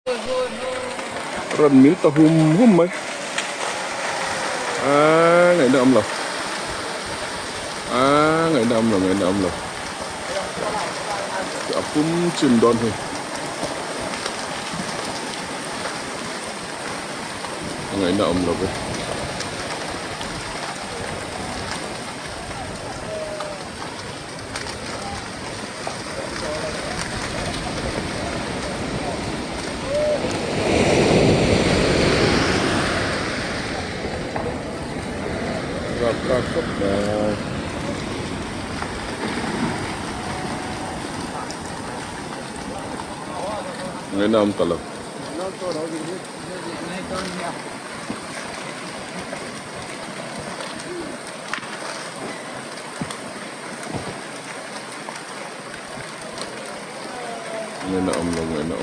Ron miếng tao hum mấy. Ngày đó âm lộc. Ngày đó âm lộc. Apum chim don thôi. Ngày đó âm lộc ấy. Cấp ngày nào tao lộc ngày nào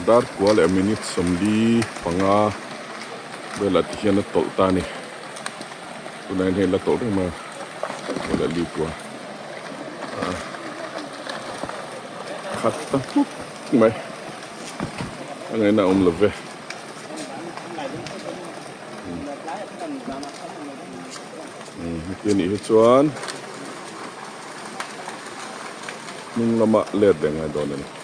dar kual minute somdi panga bela tihian tol tani tunain hela tol ma bela li tua khatta puk mai ngày nào love tiền ít chuan nung lama led dengan donen